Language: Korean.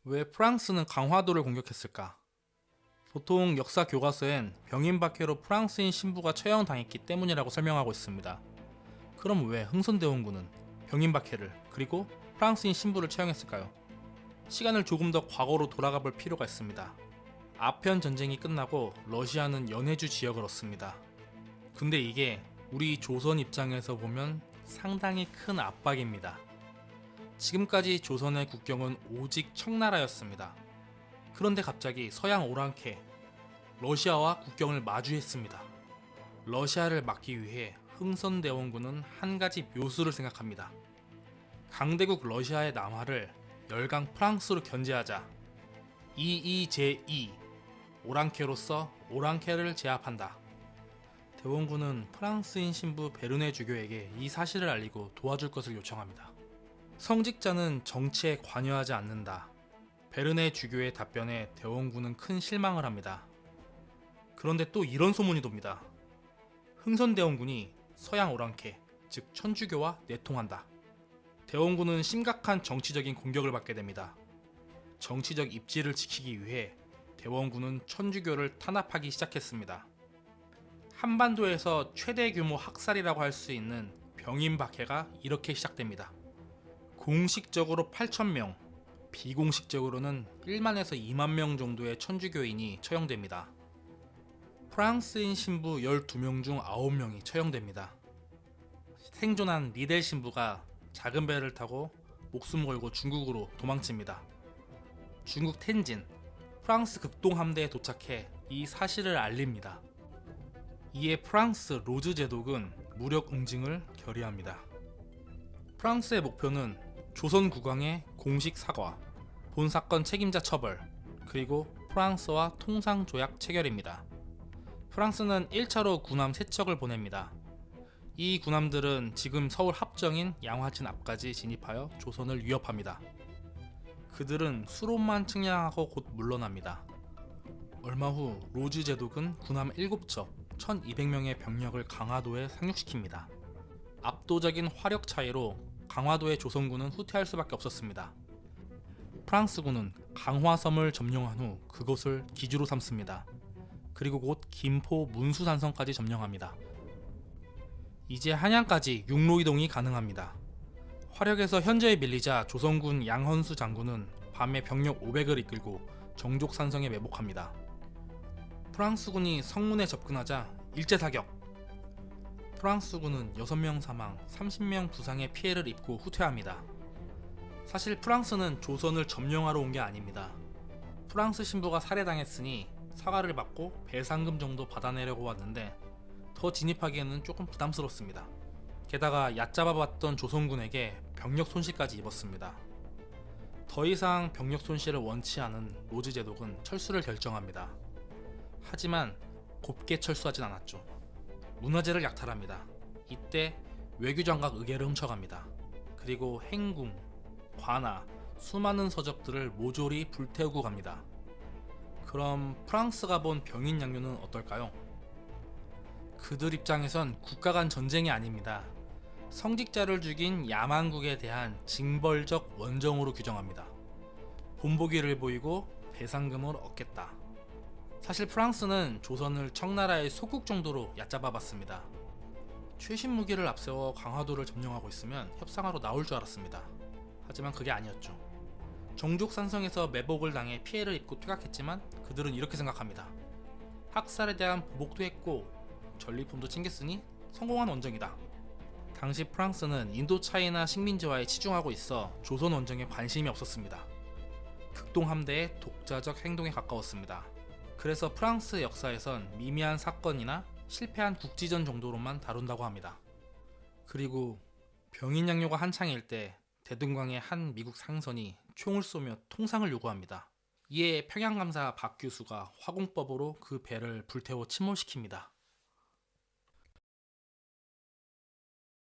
왜 프랑스는 강화도를 공격했을까? 보통 역사 교과서엔 병인박해로 프랑스인 신부가 처형당했기 때문이라고 설명하고 있습니다. 그럼 왜 흥선대원군은 병인박해를 그리고 프랑스인 신부를 처형했을까요? 시간을 조금 더 과거로 돌아가 볼 필요가 있습니다. 아편 전쟁이 끝나고 러시아는 연해주 지역을 얻습니다. 근데 이게 우리 조선 입장에서 보면 상당히 큰 압박입니다. 지금까지 조선의 국경은 오직 청나라였습니다. 그런데 갑자기 서양 오랑캐, 러시아와 국경을 마주했습니다. 러시아를 막기 위해 흥선대원군은 한 가지 묘수를 생각합니다. 강대국 러시아의 남하를 열강 프랑스로 견제하자. 이이제2 오랑캐로서 오랑캐를 제압한다. 대원군은 프랑스인 신부 베르네 주교에게 이 사실을 알리고 도와줄 것을 요청합니다. 성직자는 정치에 관여하지 않는다. 베르네 주교의 답변에 대원군은 큰 실망을 합니다. 그런데 또 이런 소문이 돕니다. 흥선대원군이 서양 오랑캐, 즉 천주교와 내통한다. 대원군은 심각한 정치적인 공격을 받게 됩니다. 정치적 입지를 지키기 위해 대원군은 천주교를 탄압하기 시작했습니다. 한반도에서 최대 규모 학살이라고 할 수 있는 병인박해가 이렇게 시작됩니다. 공식적으로 8,000명, 비공식적으로는 1만에서 2만 명 정도의 천주교인이 처형됩니다. 프랑스인 신부 12명 중 9명이 처형됩니다. 생존한 리델 신부가 작은 배를 타고 목숨 걸고 중국으로 도망칩니다. 중국 텐진, 프랑스 극동 함대에 도착해 이 사실을 알립니다. 이에 프랑스 로즈 제독은 무력 응징을 결의합니다. 프랑스의 목표는 조선 국왕의 공식 사과, 본 사건 책임자 처벌, 그리고 프랑스와 통상 조약 체결입니다. 프랑스는 1차로 군함 3척을 보냅니다. 이 군함들은 지금 서울 합정인 양화진 앞까지 진입하여 조선을 위협합니다. 그들은 수로만 측량하고 곧 물러납니다. 얼마 후 로즈 제독은 군함 7척, 1200명의 병력을 강화도에 상륙시킵니다. 압도적인 화력 차이로 강화도의 조선군은 후퇴할 수밖에 없었습니다. 프랑스군은 강화섬을 점령한 후 그곳을 기주로 삼습니다. 그리고 곧 김포 문수산성까지 점령합니다. 이제 한양까지 육로 이동이 가능합니다. 화력에서 현저히 밀리자 조선군 양헌수 장군은 밤에 병력 500을 이끌고 정족산성에 매복합니다. 프랑스군이 성문에 접근하자 일제사격! 프랑스군은 6명 사망, 30명 부상의 피해를 입고 후퇴합니다. 사실 프랑스는 조선을 점령하러 온 게 아닙니다. 프랑스 신부가 살해당했으니 사과를 받고 배상금 정도 받아내려고 왔는데 더 진입하기에는 조금 부담스럽습니다. 게다가 얕잡아봤던 조선군에게 병력 손실까지 입었습니다. 더 이상 병력 손실을 원치 않은 로즈 제독은 철수를 결정합니다. 하지만 곱게 철수하진 않았죠. 문화재를 약탈합니다. 이때 외교장각 의궤를 훔쳐갑니다. 그리고 행궁, 관아, 수많은 서적들을 모조리 불태우고 갑니다. 그럼 프랑스가 본 병인 양요는 어떨까요? 그들 입장에선 국가 간 전쟁이 아닙니다. 성직자를 죽인 야만국에 대한 징벌적 원정으로 규정합니다. 본보기를 보이고 배상금을 얻겠다. 사실 프랑스는 조선을 청나라의 소국 정도로 얕잡아봤습니다. 최신 무기를 앞세워 강화도를 점령하고 있으면 협상하러 나올 줄 알았습니다. 하지만 그게 아니었죠. 정족산성에서 매복을 당해 피해를 입고 퇴각했지만 그들은 이렇게 생각합니다. 학살에 대한 보복도 했고 전리품도 챙겼으니 성공한 원정이다. 당시 프랑스는 인도차이나 식민지와에 치중하고 있어 조선 원정에 관심이 없었습니다. 극동 함대의 독자적 행동에 가까웠습니다. 그래서 프랑스 역사에선 미미한 사건이나 실패한 국지전 정도로만 다룬다고 합니다. 그리고 병인 양요가 한창일 때 대동강의 한 미국 상선이 총을 쏘며 통상을 요구합니다. 이에 평양감사 박규수가 화공법으로 그 배를 불태워 침몰시킵니다.